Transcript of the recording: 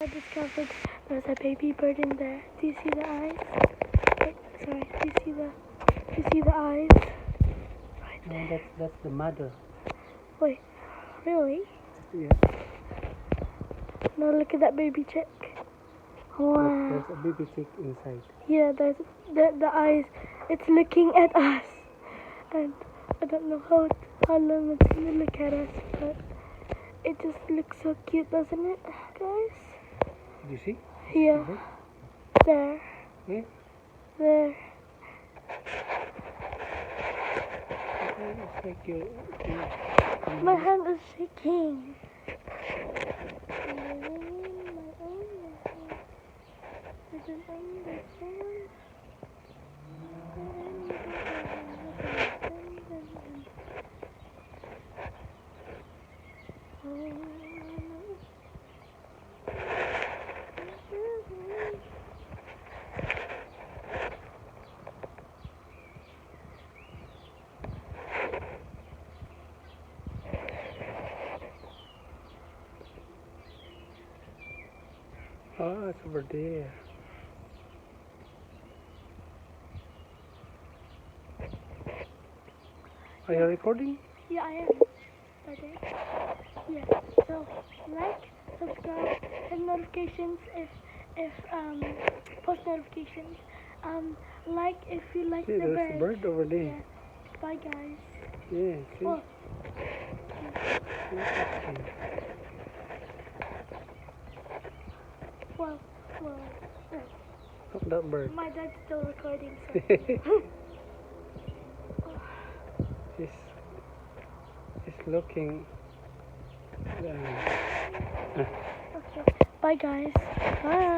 I discovered there's a baby bird in there. Do you see the eyes? Wait, sorry. Do you see the eyes? Right there. No, that's the mother. Wait, really? Yeah. Now look at that baby chick. Wow. There's a baby chick inside. Yeah, there's the eyes. It's looking at us, and I don't know how long it's gonna look at us, but it just looks so cute, doesn't it, guys? Did you see? Yeah. There. Yeah. There. It's like you. My hand is shaking. Oh, it's over there. Are you recording? Yeah, I am. Okay. Yeah. So like, subscribe, hit notifications if post notifications. Like if you like See, the there's bird. a bird over there. Yeah. Bye guys. Yeah, see? Oh. Interesting. Well. Oh, that bird. My dad's still recording. So. He's looking. Okay. Bye guys. Bye.